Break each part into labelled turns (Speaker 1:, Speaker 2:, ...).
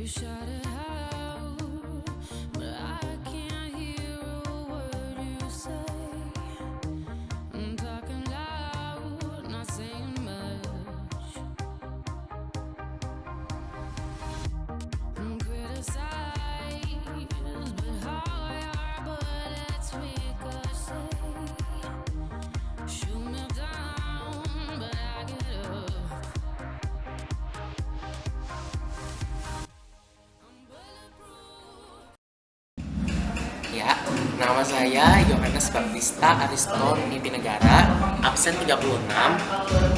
Speaker 1: shout it out, but I can't hear a word you say. I'm talking loud, not saying much. I'm criticized, but how your bullets ricochet. Shoot me down, but I get up.
Speaker 2: Ya, nama saya Yohanes Baptista Ariston Nipinegara, absen 36,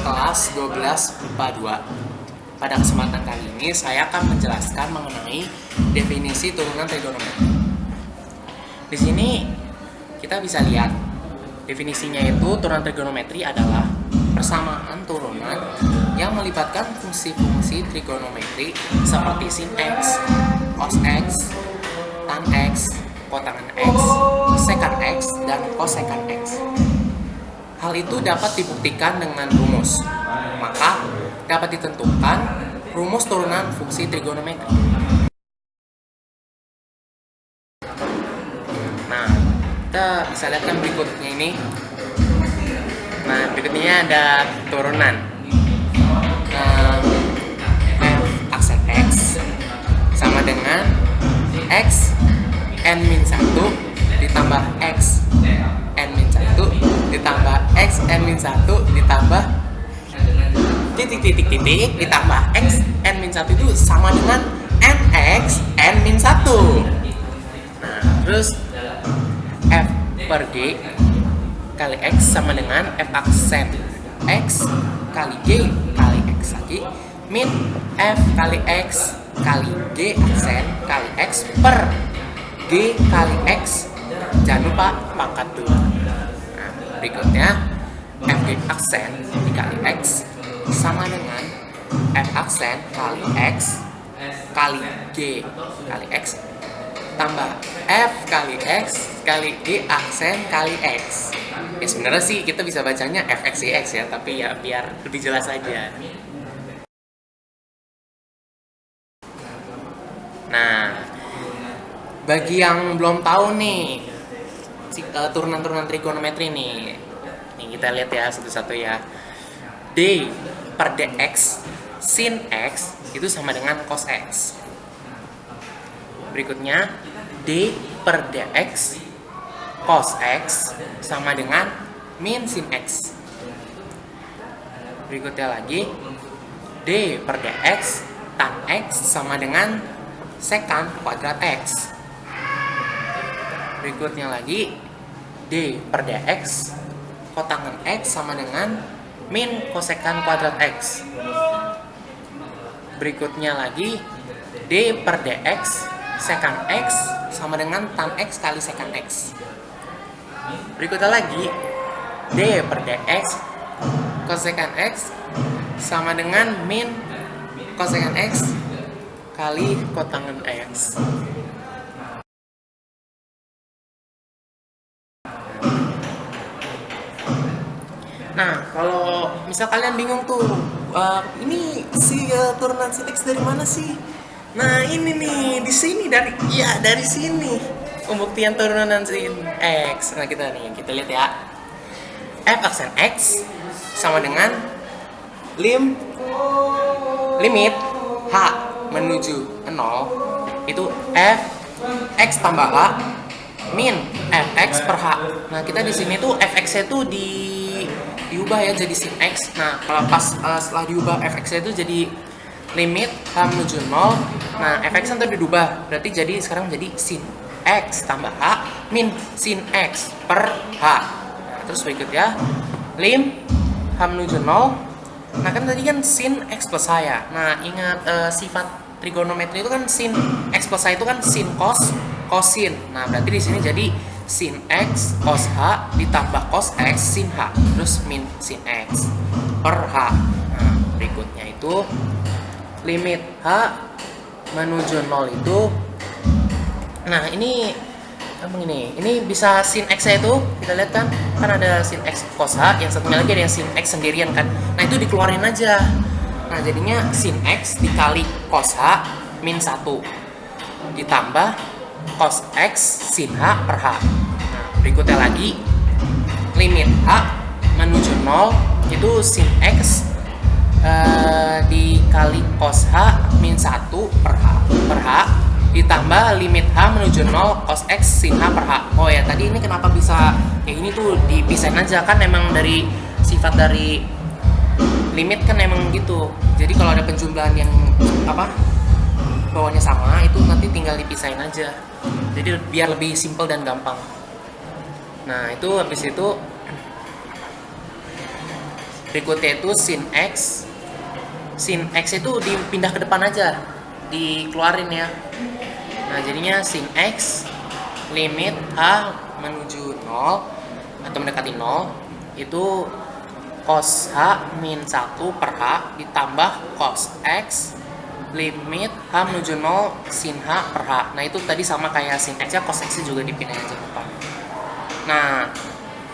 Speaker 2: kelas 12 IPA 2. Pada kesempatan kali ini, saya akan menjelaskan mengenai definisi turunan trigonometri. Di sini kita bisa lihat, definisinya itu turunan trigonometri adalah persamaan turunan yang melibatkan fungsi-fungsi trigonometri seperti sin X, cos X, tan X, kotangan X, sekan X, dan kosekan X. Hal itu dapat dibuktikan dengan rumus. Maka, dapat ditentukan rumus turunan fungsi trigonometri. Nah, kita bisa lihat kan berikutnya ini. Nah, berikutnya ada turunan. F aksen X sama dengan X n-1 ditambah X n-1 ditambah X n-1 ditambah titik ditambah X n-1 itu sama dengan nx n-1. Nah, terus F per G kali X sama dengan F aksen X kali G kali X lagi min F kali X kali G aksen kali X per G kali X, jangan lupa pangkat 2. Nah, berikutnya FG aksen dikali X sama dengan F aksen kali X kali G kali X tambah F kali X kali G aksen kali X. Ya sebenarnya sih kita bisa bacanya FXGX ya, tapi ya biar lebih jelas aja. Nah, bagi yang belum tahu nih turunan-turunan trigonometri nih kita lihat ya satu-satu ya. D per dx sin x itu sama dengan cos x. Berikutnya D per dx cos x sama dengan min sin x. Berikutnya lagi D per dx tan x sama dengan sekan kuadrat x. Berikutnya lagi D per dx kotangan X sama dengan min kosekan kuadrat X. Berikutnya lagi D per dx sekan X sama dengan tan X kali sekan X. Berikutnya lagi D per dx kosekan X sama dengan min kosekan X kali kotangan X. Nah, kalau misal kalian bingung tuh, ini si turunan sin X dari mana sih? Nah, ini nih di sini dari sini pembuktian turunan sin X. Nah, kita lihat ya. F aksen X sama dengan limit H menuju 0 itu F X tambah H min Fx per H. Nah, kita di sini tuh Fx-nya tuh diubah ya jadi sin X. Nah, kalau pas setelah diubah Fx-nya itu jadi limit H menuju 0. Nah, Fx nanti diubah, berarti jadi sekarang jadi sin X tambah H min sin X per H. Nah, terus berikutnya lim H menuju 0. Nah, kan tadi kan sin X plus H ya. Nah, ingat sifat trigonometri itu kan sin X plus H itu kan sin cos kosin. Nah, berarti di sini jadi sin X cos H ditambah cos X sin H terus min sin X per H. Nah, berikutnya itu limit H menuju 0 itu. Nah, ini bisa sin X nya itu kita lihat kan ada sin X cos H, yang satunya lagi ada yang sin X sendirian kan. Nah, itu dikeluarin aja. Nah, jadinya sin X dikali cos H min 1 ditambah cos X sin H per H. Nah, berikutnya lagi, limit H menuju 0 itu sin X dikali cos H min 1 per H ditambah limit H menuju 0 cos X sin H per H. Oh ya, tadi ini kenapa bisa kayak gini tuh dipisahin aja, kan emang dari sifat dari limit kan emang gitu. Jadi kalau ada penjumlahan yang bawahnya sama, itu nanti tinggal dipisahin aja. Jadi biar lebih simple dan gampang. Nah, itu habis itu berikutnya itu sin X. Sin X itu dipindah ke depan aja, dikeluarin ya. Nah, jadinya sin X limit H menuju 0 atau mendekati 0 itu cos H min 1 per H ditambah cos X limit H menuju 0 sin H per H. Nah, itu tadi sama kayak sin X ya, cos X juga dipindah aja ke depan. Nah,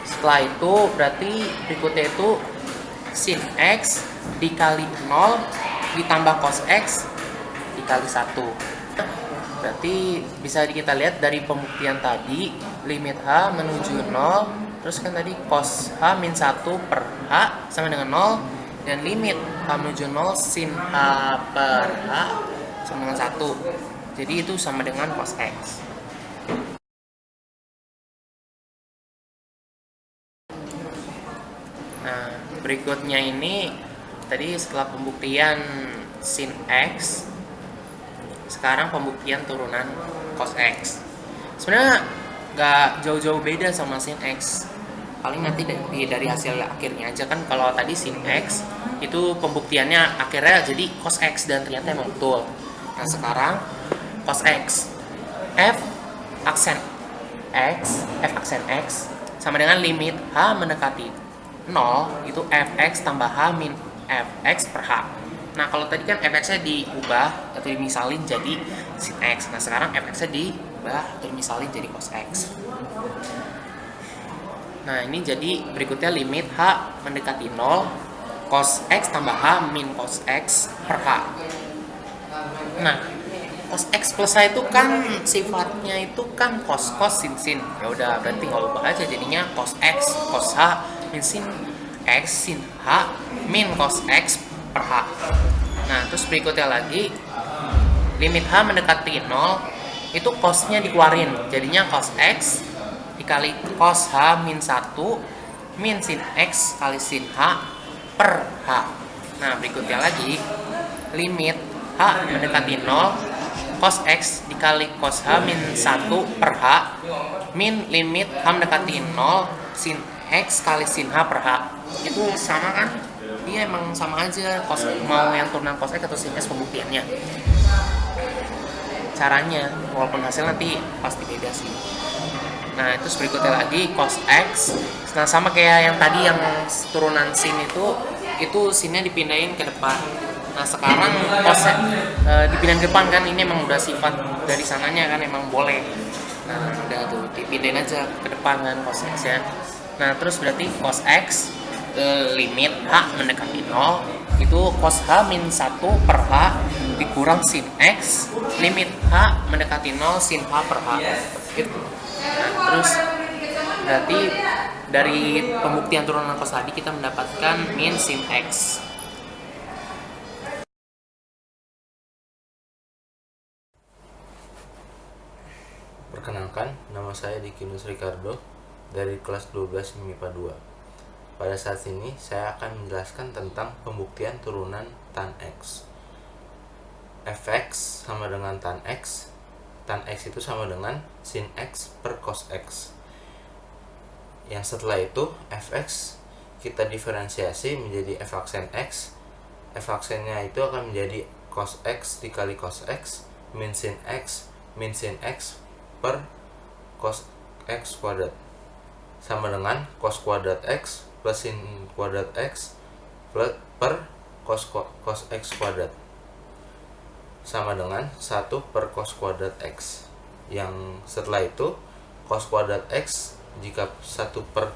Speaker 2: setelah itu berarti berikutnya itu sin X dikali 0 ditambah cos X dikali 1. Berarti bisa kita lihat dari pembuktian tadi, limit H menuju 0, terus kan tadi cos H min 1 per H sama dengan 0, dan limit H menuju 0 sin H per H sama dengan 1. Jadi itu sama dengan cos X. Nah, berikutnya ini tadi setelah pembuktian sin X, sekarang pembuktian turunan cos X. Sebenarnya nggak jauh-jauh beda sama sin X, paling nanti dari hasil akhirnya aja kan. Kalau tadi sin X itu pembuktiannya akhirnya jadi cos X dan ternyata emang betul. Nah, sekarang cos X, f aksen X sama dengan limit H mendekati 0 itu fx tambah H min fx per H. Nah, kalau tadi kan fx-nya diubah atau dimisalin jadi sin X. Nah, sekarang fx-nya diubah atau dimisalin jadi cos X. Nah, ini jadi berikutnya limit H mendekati 0 cos X tambah H min cos X per H. Nah, cos X plus H itu kan sifatnya itu kan cos sin. Ya udah, berarti nggak ubah aja, jadinya cos X cos H min sin X sin H min cos X per H. Nah, terus berikutnya lagi, limit H mendekati 0 itu cosnya dikeluarin, jadinya cos X dikali cos H min 1 min sin X kali sin H per H. Nah, berikutnya lagi, limit H mendekati 0 cos X dikali cos H min 1 per H min limit H mendekati 0 sin X kali sin H per H. Itu sama kan? Iya, emang sama aja, cos mau yang turunan cos X atau sin X pembuktiannya. Caranya, walaupun hasil nanti pasti beda sih. Nah, itu berikutnya lagi cos X. Nah, sama kayak yang tadi yang turunan sin itu sinnya dipindahin ke depan. Nah, sekarang cosnya dipindahin ke depan kan, ini emang udah sifat dari sananya kan, emang boleh. Nah, udah tuh dipindahin aja ke depan kan cos X ya. Nah, terus berarti cos X limit H mendekati 0 itu cos H min 1 per H dikurang sin X limit H mendekati 0 sin H per H gitu. Nah, terus berarti dari pembuktian turunan cos tadi kita mendapatkan min sin X.
Speaker 3: Perkenalkan, nama saya Dikinus Ricardo dari kelas 12 MIPA 2. Pada saat ini saya akan menjelaskan tentang pembuktian turunan tan X. Fx sama dengan tan X. Tan X itu sama dengan sin X per cos X. Yang setelah itu Fx kita diferensiasi menjadi f aksen X. F aksennya itu akan menjadi cos X dikali cos X min sin X per cos X kuadrat sama dengan cos kuadrat X plus sin kuadrat X per cos X kuadrat sama dengan 1 per cos kuadrat X. Yang setelah itu cos kuadrat X jika 1 per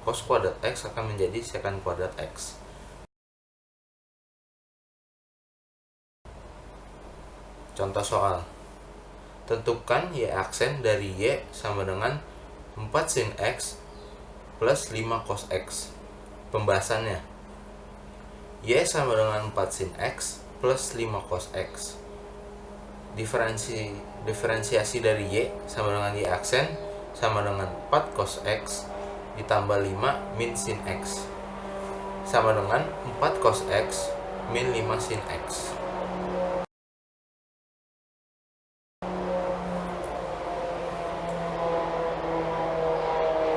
Speaker 3: cos kuadrat X akan menjadi secant kuadrat X. Contoh soal. Tentukan Y aksen dari Y sama dengan 4 sin X plus 5 cos X. Pembahasannya. Y sama dengan 4 sin X plus 5 cos X. Diferensiasi dari Y sama dengan Y aksen sama dengan 4 cos X ditambah 5 min sin X sama dengan 4 cos X min 5 sin X.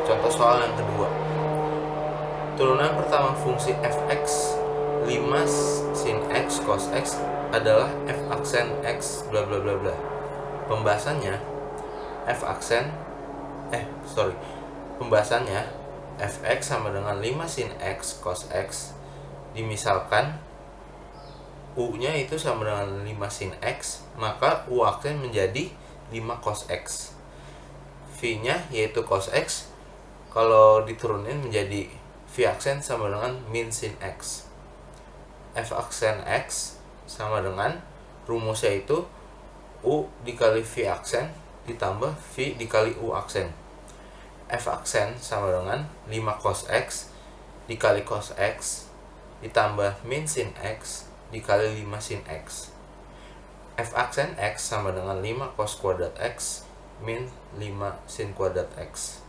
Speaker 3: Contoh soal yang kedua. Turunan pertama fungsi fx 5 sin x cos x adalah f aksen x bla bla bla bla. Pembahasannya Pembahasannya fx sama dengan 5 sin x cos x. Dimisalkan u-nya itu sama dengan 5 sin x, maka u aksen menjadi 5 cos x. V-nya yaitu cos x, kalau diturunin menjadi V aksen sama dengan min sin X. F aksen X sama dengan rumusnya itu U dikali V aksen ditambah V dikali U aksen. F aksen sama dengan 5 cos X dikali cos X ditambah min sin X dikali 5 sin X. F aksen X sama dengan 5 cos kuadrat X min 5 sin kuadrat X.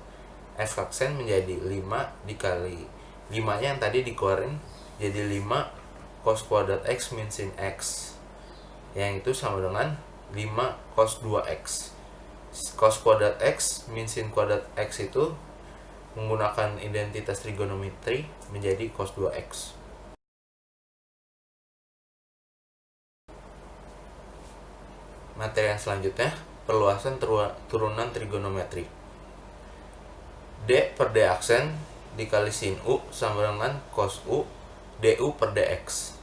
Speaker 3: F aksen menjadi 5 dikali 5 nya yang tadi dikeluarin jadi 5 cos kuadrat X min sin X, yang itu sama dengan 5 cos 2X. Cos kuadrat X min sin kuadrat X itu menggunakan identitas trigonometri menjadi cos 2X. Materi yang selanjutnya, perluasan turunan trigonometri. D per D aksen dikali sin U sama dengan cos U DU per DX.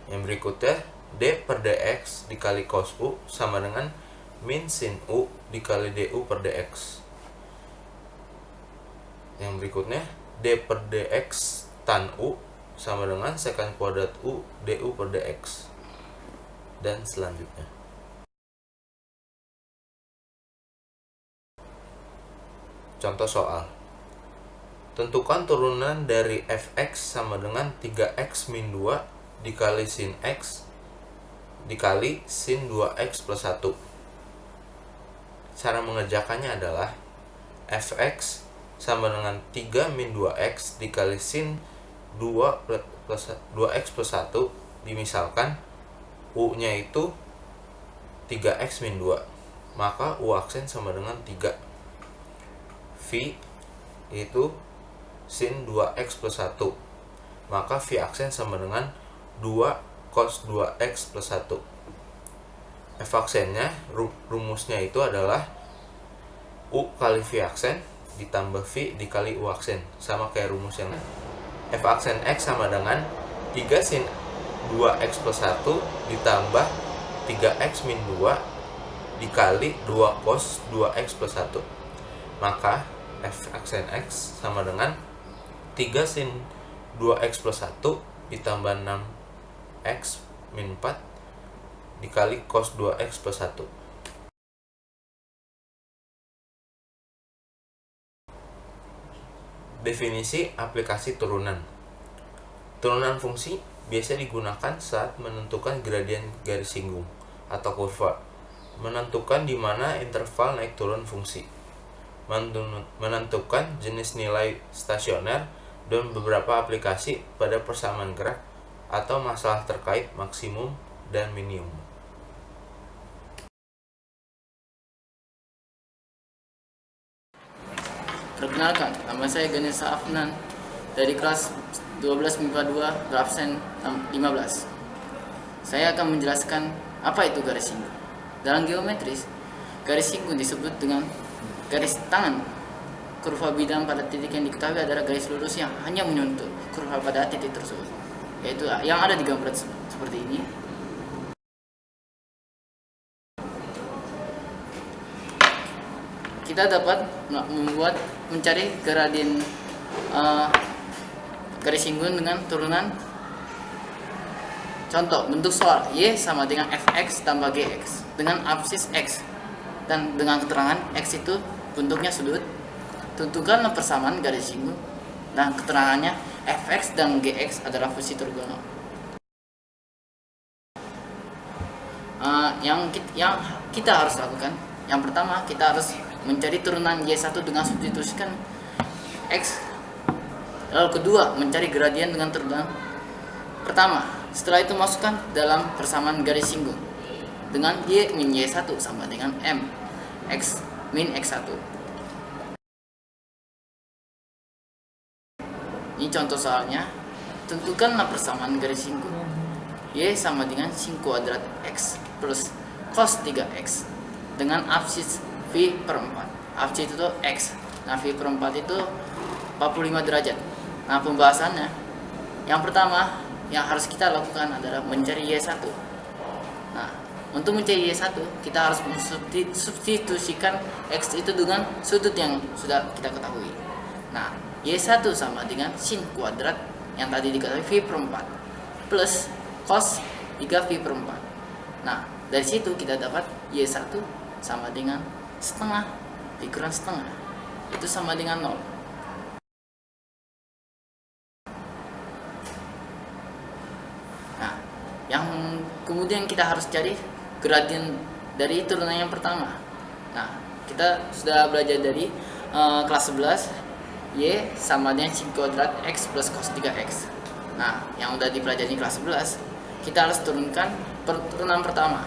Speaker 3: Yang berikutnya, D per DX dikali cos U sama dengan min sin U dikali DU per DX. Yang berikutnya, D per DX tan U sama dengan secant kuadrat U DU per DX. Dan selanjutnya. Contoh soal. Tentukan turunan dari fx sama dengan 3x min 2 dikali sin x dikali sin 2x plus 1. Cara mengerjakannya adalah fx sama dengan 3 min 2x dikali sin 2x plus 1. Dimisalkan u-nya itu 3x min 2, maka u aksen sama dengan 3. V itu sin 2x plus 1, maka V aksen sama dengan 2 cos 2x plus 1. F aksennya, rumusnya itu adalah U kali V aksen ditambah V dikali U aksen, sama kayak rumus yang lain. F aksen X sama dengan 3 sin 2x plus 1 ditambah 3x min 2 dikali 2 cos 2x plus 1. Maka F aksen X sama dengan 3 sin 2x plus 1 ditambah 6x min 4 dikali cos 2x plus 1. Definisi aplikasi turunan. Turunan fungsi biasa digunakan saat menentukan gradien garis singgung atau kurva, menentukan di mana interval naik turun fungsi, menentukan jenis nilai stasioner, dan beberapa aplikasi pada persamaan gerak atau masalah terkait maksimum dan minimum.
Speaker 4: Perkenalkan, nama saya Ganesha Afnan dari kelas 12 MIPA 2 berabsen 15. Saya akan menjelaskan apa itu garis singgung. Dalam geometris, garis singgung disebut dengan garis tangan. Kurva bidang pada titik yang diketahui adalah garis lurus yang hanya menyentuh kurva pada titik tersebut, yaitu yang ada di gambar seperti ini. Kita dapat mencari gradien garis singgung dengan turunan Contoh, bentuk soal Y sama dengan Fx tambah Gx dengan absis X. Dan dengan keterangan X itu bentuknya sudut. Tentukanlah persamaan garis singgung. Dan keterangannya Fx dan Gx adalah fungsi ortogonal. Yang kita harus lakukan, yang pertama kita harus mencari turunan Y1 dengan substitusikan X. Lalu kedua, mencari gradien dengan turunan pertama. Setelah itu masukkan dalam persamaan garis singgung dengan Y min Y1 sama dengan M X min X1. Ini contoh soalnya. Tentukanlah persamaan garis singgung. Y sama dengan sin kuadrat X plus cos 3X dengan absis V per 4. Absis itu X. Nah, V per 4 itu 45 derajat. Nah, pembahasannya, yang pertama yang harus kita lakukan adalah mencari Y1. Nah, untuk mencari Y1, kita harus substitusikan X itu dengan sudut yang sudah kita ketahui. Nah, Y1 sama dengan sin kuadrat yang tadi diketahui V per 4 plus cos 3V per 4. Nah, dari situ kita dapat Y1 sama dengan setengah dikurang setengah. Itu sama dengan 0. Nah, yang kemudian kita harus cari gradien dari turunan yang pertama. Nah, kita sudah belajar dari kelas 11, Y sama dengan sin kuadrat X plus cos 3X. Nah, yang udah dipelajari kelas 11, kita harus turunkan turunan pertama,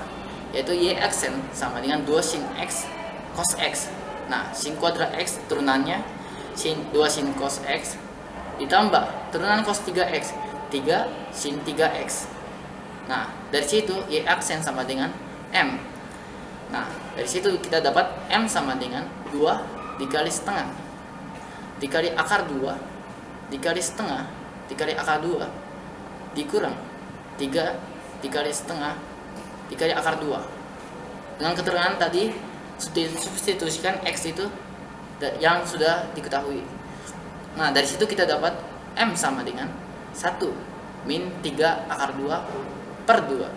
Speaker 4: yaitu Y aksen sama dengan 2 sin X cos X. Nah, sin kuadrat X turunannya 2 sin cos X ditambah turunan cos 3X 3 sin 3X. Nah, dari situ Y aksen sama dengan M. Nah, dari situ kita dapat M sama dengan 2 dikali setengah dikali akar 2 dikali setengah dikali akar 2 dikurang 3 dikali setengah dikali akar 2. Dengan keterangan tadi, substitusikan X itu yang sudah diketahui. Nah, dari situ kita dapat M sama dengan 1 min 3 akar 2 per 2.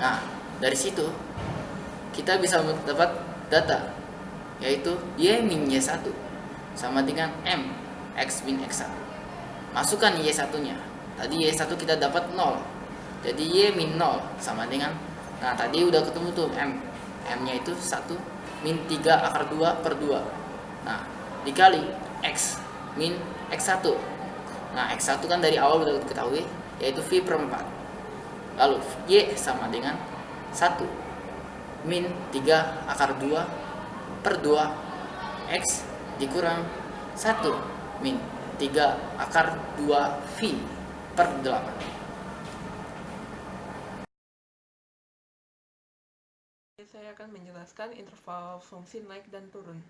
Speaker 4: Nah, dari situ kita bisa mendapat data, yaitu Y min Y1 sama dengan M X min X1. Masukkan Y1 nya. Tadi Y1 kita dapat 0. Jadi Y min 0 sama dengan, nah tadi udah ketemu tuh M. M nya itu 1 min 3 akar 2 per 2. Nah, dikali X min X1. Nah, X1 kan dari awal udah diketahui, yaitu V per 4. Lalu Y sama dengan 1 min 3 akar 2 per 2 X dikurang 1 min 3 akar 2 V per 8.
Speaker 5: Saya akan menjelaskan interval fungsi naik dan turun.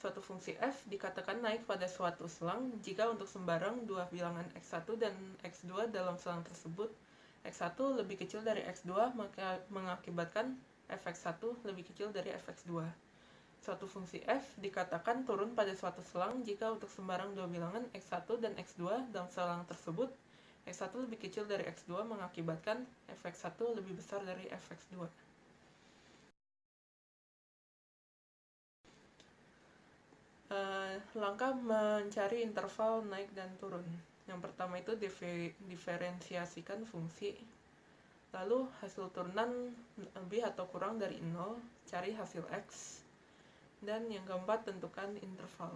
Speaker 5: Suatu fungsi f dikatakan naik pada suatu selang jika untuk sembarang dua bilangan x1 dan x2 dalam selang tersebut x1 lebih kecil dari x2, maka mengakibatkan fx1 lebih kecil dari fx2. Suatu fungsi f dikatakan turun pada suatu selang jika untuk sembarang dua bilangan x1 dan x2 dalam selang tersebut x1 lebih kecil dari x2 mengakibatkan fx1 lebih besar dari fx2. Langkah mencari interval naik dan turun. Yang pertama itu diferensiasikan fungsi. Lalu hasil turunan lebih atau kurang dari 0, cari hasil x. Dan yang keempat, tentukan interval.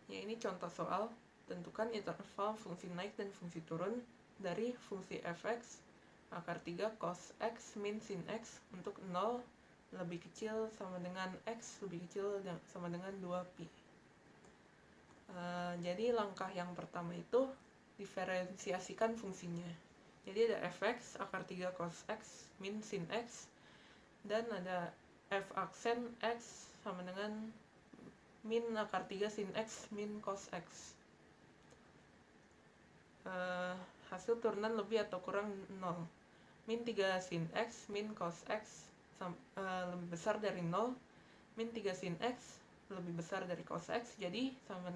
Speaker 5: Ya, ini contoh soal. Tentukan interval fungsi naik dan fungsi turun dari fungsi fx akar 3 cos x min sin x untuk 0 lebih kecil sama dengan x lebih kecil sama dengan 2pi. Jadi langkah yang pertama itu diferensiasikan fungsinya. Jadi ada fx akar 3 cos x min sin x, dan ada f aksen x sama dengan min akar 3 sin x min cos x. Hasil turunan lebih atau kurang 0. Min 3 sin x min cos x lebih besar dari 0. Min 3 sin x lebih besar dari cos X, jadi sama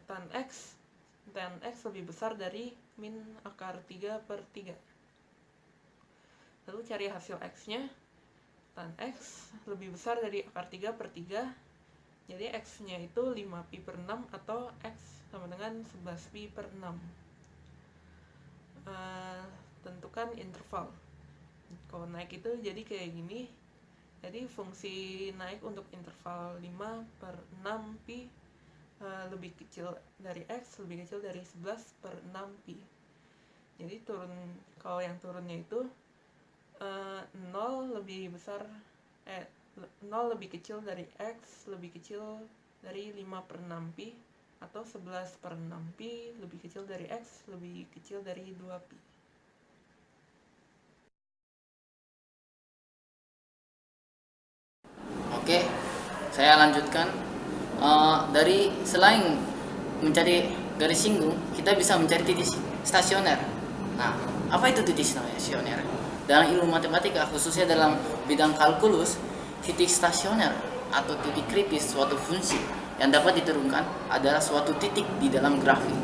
Speaker 5: tan X lebih besar dari min akar 3 per 3. Lalu cari hasil X-nya. Tan X lebih besar dari akar 3 per 3, jadi X-nya itu 5pi per 6 atau X sama dengan 11pi per 6. Tentukan interval. Kalau naik itu jadi kayak gini. Jadi fungsi naik untuk interval 5 per 6 pi lebih kecil dari X, lebih kecil dari 11 per 6 pi. Jadi kalau yang turunnya itu 0 lebih besar 0 lebih kecil dari X, lebih kecil dari 5 per 6 pi, atau 11 per 6 pi lebih kecil dari X, lebih kecil dari 2 pi.
Speaker 4: Oke, saya lanjutkan. Dari selain mencari garis singgung, kita bisa mencari titik stasioner. Nah, apa itu titik stasioner? Dalam ilmu matematika, khususnya dalam bidang kalkulus, titik stasioner atau titik kritis suatu fungsi yang dapat diturunkan adalah suatu titik di dalam grafik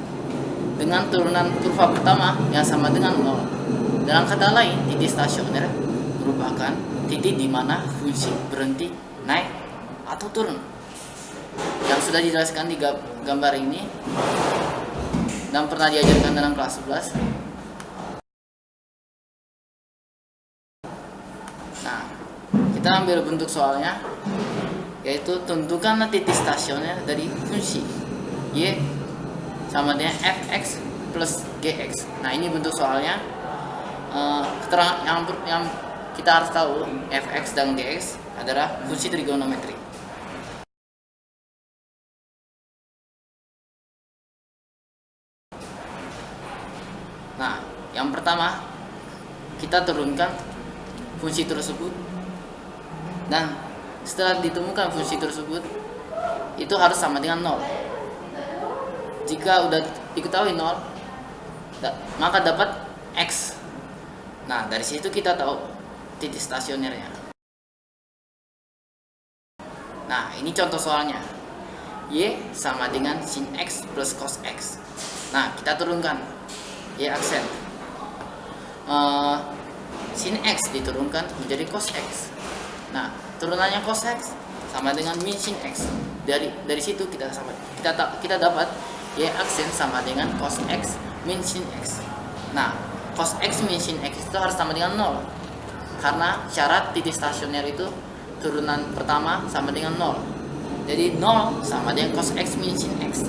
Speaker 4: dengan turunan kurva pertama yang sama dengan 0. Dalam kata lain, titik stasioner merupakan titik di mana fungsi berhenti naik atau turun. Yang sudah dijelaskan di gambar ini dan pernah diajarkan dalam kelas 11. Nah, kita ambil bentuk soalnya, yaitu tentukanlah titik stasioner dari fungsi y sama dengan fx plus gx. Nah, ini bentuk soalnya. Keterangan yang kita harus tahu, fx dan gx adalah fungsi trigonometri. Nah, yang pertama kita turunkan fungsi tersebut, dan setelah ditemukan fungsi tersebut itu harus sama dengan 0. Jika udah diketahui 0, maka dapat x. Nah, dari situ kita tahu titik stasionernya. Nah, ini contoh soalnya. Y sama dengan sin x plus cos x. Nah, kita turunkan Y aksen. Sin x diturunkan menjadi cos x. Nah, turunannya cos x sama dengan min sin x. Dari situ kita dapat Y aksen sama dengan cos x min sin x. Nah, cos x min sin x itu harus sama dengan 0. Karena syarat titik stasioner itu turunan pertama sama dengan 0. Jadi 0 sama dengan cos x min sin x.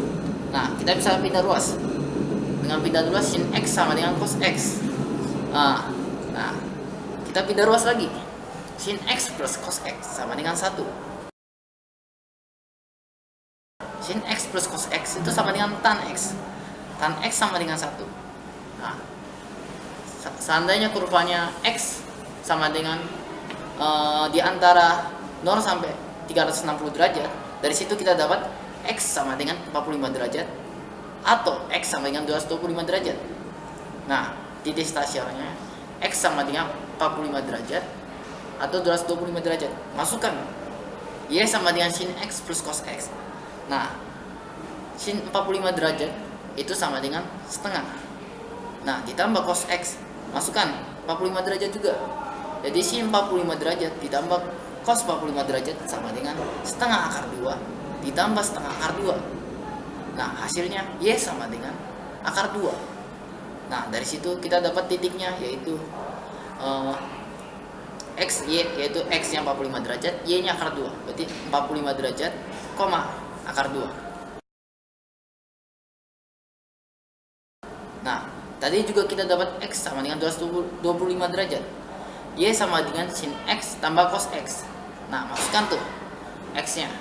Speaker 4: Nah, kita bisa pindah ruas. Dengan pindah ruas, sin x sama dengan cos x. Nah, kita pindah ruas lagi. Sin x plus cos x sama dengan 1. Sin x plus cos x itu sama dengan tan x. Tan x sama dengan 1. Nah, seandainya kurvanya x sama dengan di antara 0 sampai 360 derajat, dari situ kita dapat x sama dengan 45 derajat atau x sama dengan 225 derajat. Nah, titik stasionernya x sama dengan 45 derajat atau 225 derajat. Masukkan y sama dengan sin x plus cos x. Nah, sin 45 derajat itu sama dengan setengah. Nah, ditambah cos x, masukkan 45 derajat juga. Jadi sin 45 derajat ditambah cos 45 derajat sama dengan setengah akar 2 ditambah setengah akar 2. Nah, hasilnya y sama dengan akar 2. Nah, dari situ kita dapat titiknya, yaitu x, y, yaitu x yang 45 derajat, y nya akar 2. Berarti 45 derajat, koma, akar 2. Nah, tadi juga kita dapat x sama dengan 225 derajat. Y sama dengan sin x tambah cos x. Nah, masukkan tuh x-nya,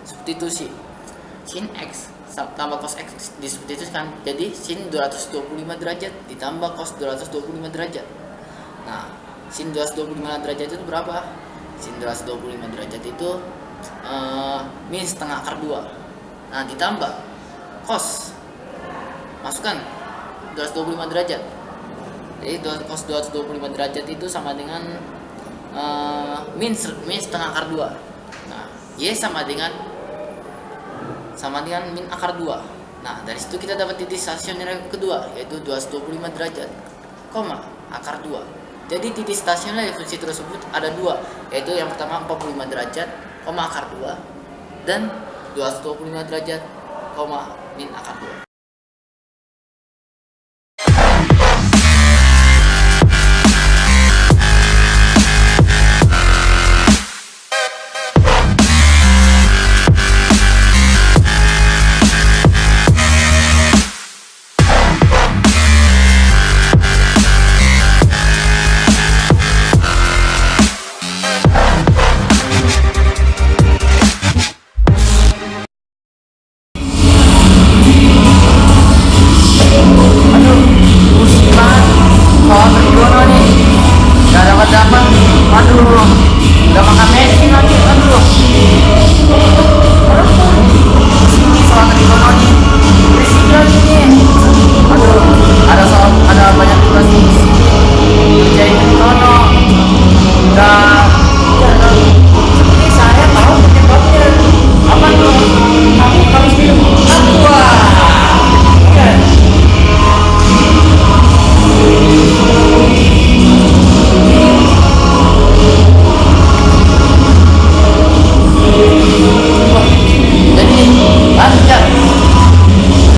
Speaker 4: substitusi. Sin x tambah cos x disubstitusikan, jadi sin 225 derajat ditambah cos 225 derajat. Nah, sin 225 derajat itu berapa? Sin 225 derajat itu min setengah akar 2. Nah, ditambah cos, masukkan 225 derajat. Jadi cos 225 derajat itu sama dengan min setengah akar 2. Nah, y sama dengan sama dengan min akar 2. Nah, dari situ kita dapat titik stasioner yang kedua, yaitu 225 derajat, koma, akar 2. Jadi titik stasioner dari fungsi tersebut ada 2, yaitu yang pertama 45 derajat, koma, akar 2, dan 225 derajat, koma, min akar 2.